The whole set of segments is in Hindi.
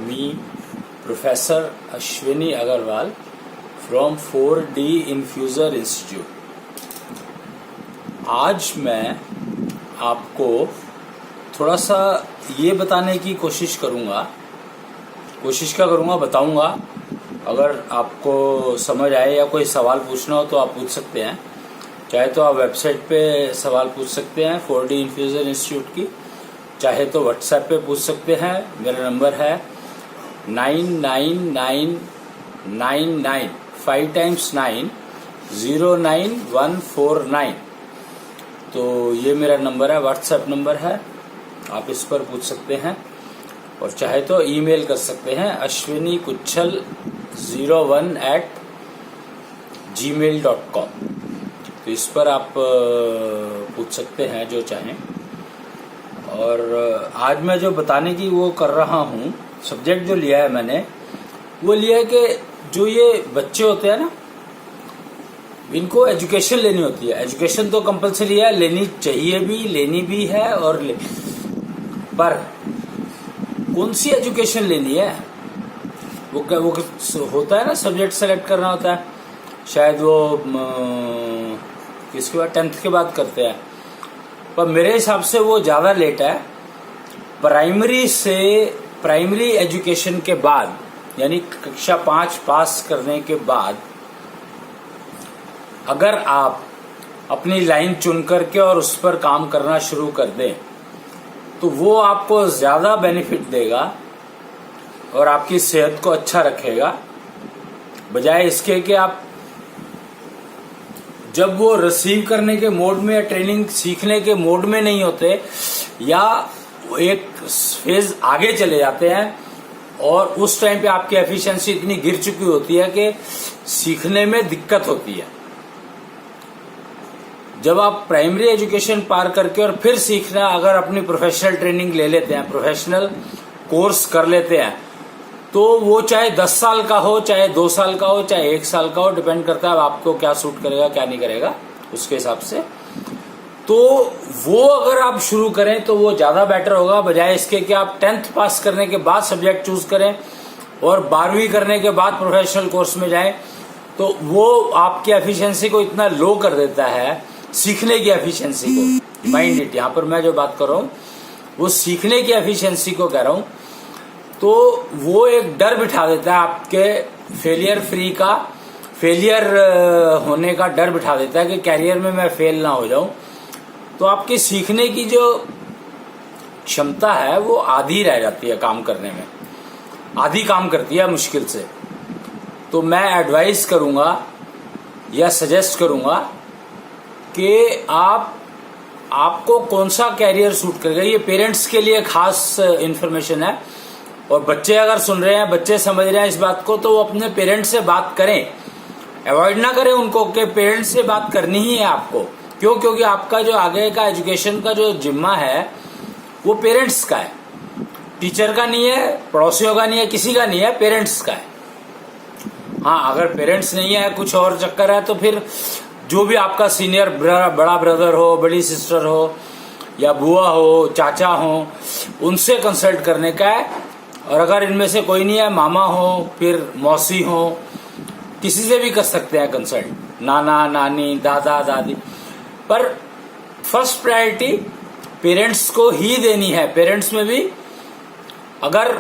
me, Professor Ashwini Agarwal from 4D Infuser Institute। आज मैं आपको थोड़ा सा ये बताने की कोशिश करूँगा, बताऊँगा। अगर आपको समझ आए या कोई सवाल पूछना हो तो आप पूछ सकते हैं। चाहे तो आप वेबसाइट पे सवाल पूछ सकते हैं 4D इन्फ्यूज़र इंस्टीट्यूट की, चाहे तो व्हाट्सएप पे पूछ सकते हैं। मेरा नंबर है 999999 5 times 9 09149। तो ये मेरा नंबर है, व्हाट्सएप नंबर है, आप इस पर पूछ सकते हैं। और चाहे तो ईमेल कर सकते हैं ashwinikuchhal01@gmail.com। तो इस पर आप पूछ सकते हैं जो चाहें। और आज मैं जो बताने की वो कर रहा हूँ, सब्जेक्ट जो लिया है मैंने, वो लिया है कि जो ये बच्चे होते हैं ना, इनको एजुकेशन लेनी होती है। एजुकेशन तो कंपलसरी है, लेनी चाहिए भी, लेनी भी है। और पर कौन सी एजुकेशन लेनी है वो होता है ना, सब्जेक्ट सेलेक्ट करना होता है। शायद वो इसके बाद 10th के बाद करते हैं, पर मेरे हिसाब से वो ज़्यादा लेट है। प्राइमरी एजुकेशन के बाद, यानी कक्षा 5 पास करने के बाद अगर आप अपनी लाइन चुन करके और उस पर काम करना शुरू कर दें तो वो आपको ज़्यादा बेनिफिट देगा और आपकी सेहत को अच्छा रखेगा, बजाय इसके कि आप जब वो रिसीव करने के मोड में या ट्रेनिंग सीखने के मोड में नहीं होते, या एक फेज आगे चले जाते हैं और उस टाइम पे आपकी एफिशिएंसी इतनी गिर चुकी होती है कि सीखने में दिक्कत होती है। जब आप प्राइमरी एजुकेशन पार करके और फिर सीखना, अगर अपनी प्रोफेशनल ट्रेनिंग ले लेते हैं, प्रोफेशनल कोर्स कर लेते हैं, तो वो चाहे 10 साल का हो, चाहे 2 साल का हो, चाहे 1 साल का हो, डिपेंड करता है आपको क्या सूट करेगा क्या नहीं करेगा उसके हिसाब से। तो वो अगर आप शुरू करें तो वो ज़्यादा बेटर होगा, बजाय इसके कि आप 10th पास करने के बाद सब्जेक्ट चूज करें और 12वीं करने के बाद प्रोफेशनल कोर्स में जाएं। तो वो आपकी एफिशिएंसी को इतना लो कर देता है, सीखने की एफिशिएंसी को। माइंड इट, यहाँ पर मैं जो बात कर रहा हूँ वो सीखने की एफिशिएंसी को कह रहा हूँ। तो वो एक डर बिठा देता है आपके फेलियर होने का डर बिठा देता है कि कैरियर में मैं फेल ना हो जाऊं। तो आपकी सीखने की जो क्षमता है वो आधी रह जाती है, काम करने में आधी काम करती है मुश्किल से। तो मैं एडवाइस करूंगा या सजेस्ट करूंगा कि आपको कौन सा कैरियर सूट करेगा। ये पेरेंट्स के लिए खास इन्फॉर्मेशन है। और बच्चे अगर सुन रहे हैं, बच्चे समझ रहे हैं इस बात को, तो वो अपने पेरेंट्स से बात करें, अवॉइड ना करें उनको, कि पेरेंट्स से बात करनी ही है आपको। क्यों? क्योंकि आपका जो आगे का एजुकेशन का जो जिम्मा है वो पेरेंट्स का है, टीचर का नहीं है, पड़ोसियों का नहीं है, किसी का नहीं है, पेरेंट्स का है। हाँ, अगर पेरेंट्स नहीं है, कुछ और चक्कर है, तो फिर जो भी आपका सीनियर बड़ा ब्रदर हो, बड़ी सिस्टर हो, या बुआ हो, चाचा हो, उनसे कंसल्ट करने का है। और अगर इनमें से कोई नहीं है, मामा हो, फिर मौसी हो, किसी से भी कर सकते हैं कंसल्ट, नाना नानी, दादा दादी। पर फर्स्ट प्रायोरिटी पेरेंट्स को ही देनी है। पेरेंट्स में भी अगर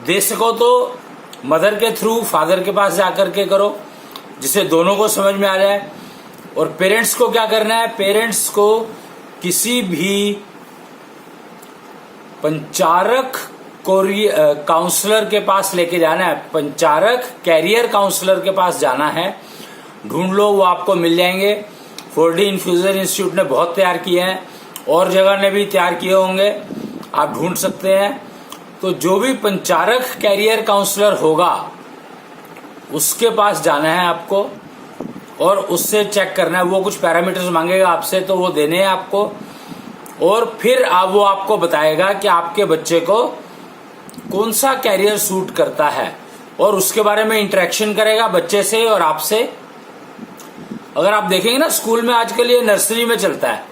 दे सको तो मदर के थ्रू, फादर के पास जाकर के करो, जिससे दोनों को समझ में आ जाए। और पेरेंट्स को क्या करना है, पेरेंट्स को किसी भी पंचारक काउंसलर के पास लेके जाना है, पंचारक कैरियर काउंसलर के पास जाना है। ढूंढ लो, वो आपको मिल जाएंगे। 4D इन्फ्यूज़र इंस्टीट्यूट ने बहुत तैयार किए हैं, और जगह ने भी तैयार किए होंगे, आप ढूंढ सकते हैं। तो जो भी पंचारक कैरियर काउंसलर होगा उसके पास जाना है आपको, और उससे चेक करना है। वो कुछ पैरामीटर्स मांगेगा आपसे, तो वो देने हैं आपको। और फिर वो आपको बताएगा कि आपके बच्चे को कौन सा कैरियर सूट करता है, और उसके बारे में इंटरेक्शन करेगा बच्चे से और आपसे। अगर आप देखेंगे ना, स्कूल में आजकल ये नर्सरी में चलता है,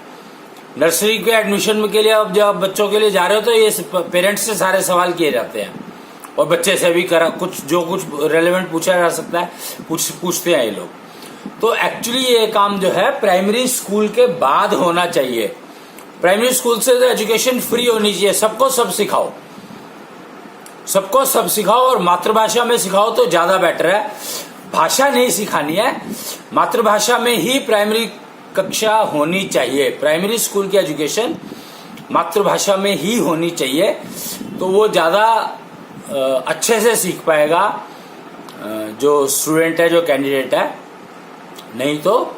नर्सरी के एडमिशन के लिए अब जब बच्चों के लिए जा रहे हो तो ये पेरेंट्स से सारे सवाल किए जाते हैं, और बच्चे से भी कुछ रेलेवेंट पूछा जा सकता है, पूछते हैं ये लोग। तो एक्चुअली ये काम जो है प्राइमरी स्कूल के बाद होना चाहिए। प्राइमरी स्कूल से तो एजुकेशन फ्री होनी चाहिए, सबको सब सिखाओ, सबको सब सिखाओ और मातृभाषा में सिखाओ तो ज्यादा बेटर है। भाषा नहीं सिखानी है, मातृभाषा में ही प्राइमरी कक्षा होनी चाहिए। प्राइमरी स्कूल की एजुकेशन मातृभाषा में ही होनी चाहिए, तो वो ज्यादा अच्छे से सीख पाएगा जो स्टूडेंट है, जो कैंडिडेट है। नहीं तो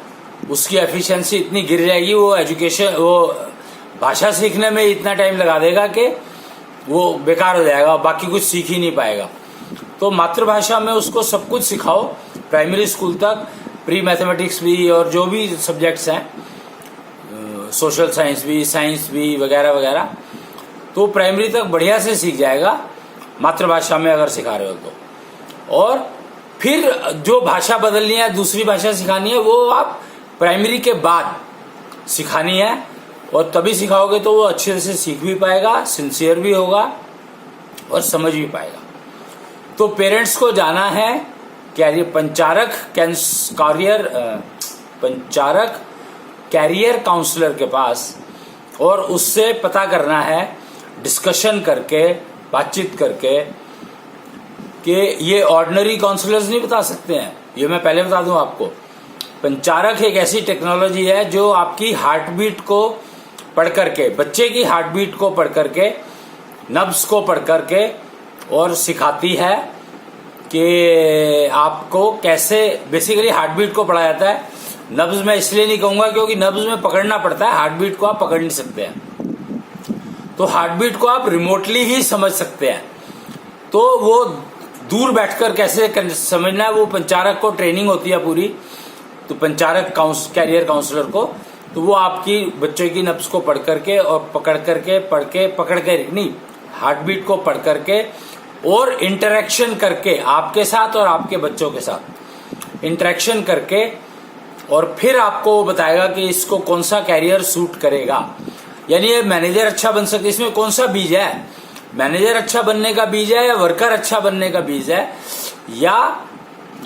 उसकी एफिशिएंसी इतनी गिर जाएगी, वो भाषा सीखने में इतना टाइम लगा देगा कि वो बेकार हो जाएगा, बाकी कुछ सीख ही नहीं पाएगा। तो मातृभाषा में उसको सब कुछ सिखाओ प्राइमरी स्कूल तक, प्री मैथमेटिक्स भी और जो भी सब्जेक्ट्स हैं, सोशल साइंस भी वगैरह वगैरह, तो प्राइमरी तक बढ़िया से सीख जाएगा मातृभाषा में अगर सिखा रहे हो तो। और फिर जो भाषा बदलनी है, दूसरी भाषा सिखानी है, वो आप प्राइमरी के बाद सिखानी है, और तभी सिखाओगे तो वो अच्छे से सीख भी पाएगा, सिंसियर भी होगा और समझ भी पाएगा। तो पेरेंट्स को जाना है पंचारक कैरियर काउंसलर के पास, और उससे पता करना है, डिस्कशन करके, बातचीत करके, कि ये ऑर्डिनरी काउंसलर्स नहीं बता सकते हैं। ये मैं पहले बता दूं आपको, पंचारक एक ऐसी टेक्नोलॉजी है जो आपकी हार्ट बीट को पढ़ करके, बच्चे की हार्ट बीट को पढ़ करके, नब्ज को पढ़ करके, और सिखाती है कि आपको कैसे, बेसिकली हार्ट बीट को पढ़ा जाता है। नब्ज मैं इसलिए नहीं कहूंगा क्योंकि नब्ज में पकड़ना पड़ता है, हार्ट बीट को आप पकड़ नहीं सकते हैं। तो हार्ट बीट को आप रिमोटली ही समझ सकते हैं। तो वो दूर बैठकर कैसे समझना है, वो पंचारक को ट्रेनिंग होती है पूरी। तो पंचारक कैरियर काउंसलर को, तो वो आपकी बच्चों की नब्ज को पढ़ करके और पकड़ के नहीं, हार्ट बीट को पढ़ करके और इंटरेक्शन करके, आपके साथ और आपके बच्चों के साथ इंटरेक्शन करके, और फिर आपको बताएगा कि इसको कौन सा कैरियर सूट करेगा। यानी ये मैनेजर अच्छा बन सकते, इसमें कौन सा बीज है, मैनेजर अच्छा बनने का बीज है या वर्कर अच्छा बनने का बीज है, या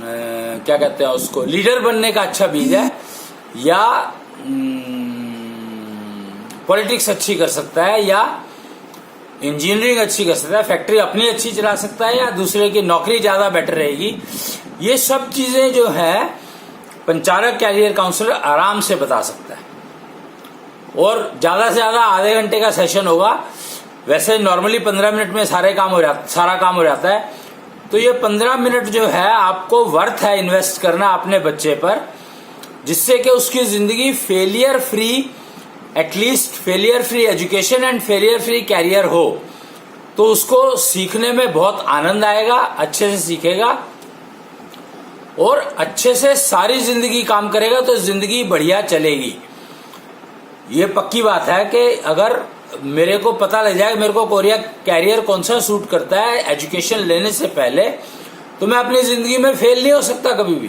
क्या कहते हैं उसको, लीडर बनने का अच्छा बीज है, या पॉलिटिक्स अच्छी कर सकता है, या इंजीनियरिंग अच्छी कर सकता है, फैक्ट्री अपनी अच्छी चला सकता है, या दूसरे की नौकरी ज्यादा बेटर रहेगी। ये सब चीजें जो है पंचारक कैरियर काउंसलर आराम से बता सकता है। और ज्यादा से ज्यादा आधे घंटे का सेशन होगा। वैसे नॉर्मली 15 मिनट में सारा काम हो जाता है। तो ये 15 मिनट जो है आपको वर्थ है इन्वेस्ट करना अपने बच्चे पर, जिससे कि उसकी जिंदगी failure free, at least failure free education and failure free career हो। तो उसको सीखने में बहुत आनंद आएगा, अच्छे से सीखेगा और अच्छे से सारी जिंदगी काम करेगा, तो जिंदगी बढ़िया चलेगी। ये पक्की बात है कि अगर मेरे को पता लग जाए मेरे को कैरियर कौन सा सूट करता है एजुकेशन लेने से पहले, तो मैं अपनी जिंदगी में फेल नहीं हो सकता कभी भी।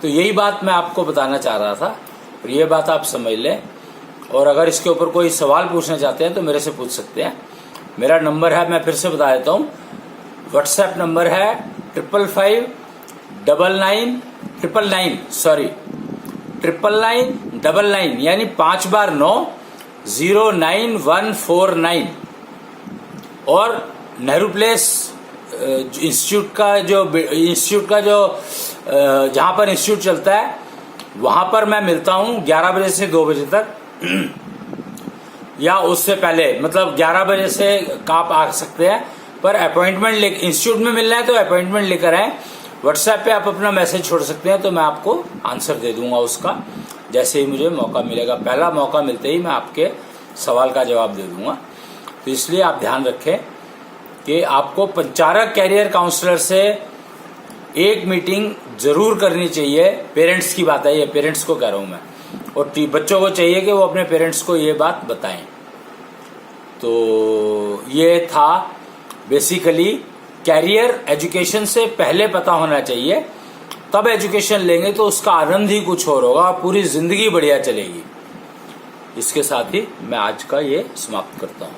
तो यही बात मैं आपको बताना चाह रहा था, और ये बात आप समझ लें। और अगर इसके ऊपर कोई सवाल पूछना चाहते हैं तो मेरे से पूछ सकते हैं। मेरा नंबर है, मैं फिर से बता देता हूँ, व्हाट्सएप नंबर है 5559999 यानी 5 बार 9 09149। और नेहरू प्लेस इंस्टीट्यूट का जो जहां पर इंस्टीट्यूट चलता है वहां पर मैं मिलता हूं 11 बजे से 2 बजे तक, या उससे पहले, मतलब 11 बजे से आप आ सकते हैं। पर अपॉइंटमेंट इंस्टीट्यूट में मिलना है तो अपॉइंटमेंट लेकर आए। व्हाट्सएप पे आप अपना मैसेज छोड़ सकते हैं, तो मैं आपको आंसर दे दूंगा उसका, जैसे ही मुझे मौका मिलेगा। पहला मौका मिलते ही मैं आपके सवाल का जवाब दे दूंगा। तो इसलिए आप ध्यान रखें कि आपको पंचारक कैरियर काउंसलर से एक मीटिंग जरूर करनी चाहिए। पेरेंट्स की बात है, ये पेरेंट्स को कह रहा हूं मैं, और बच्चों को चाहिए कि वो अपने पेरेंट्स को ये बात बताएं। तो ये था बेसिकली, कैरियर एजुकेशन से पहले पता होना चाहिए, तब एजुकेशन लेंगे तो उसका आनंद ही कुछ और होगा, पूरी जिंदगी बढ़िया चलेगी। इसके साथ ही मैं आज का ये समाप्त करता हूं।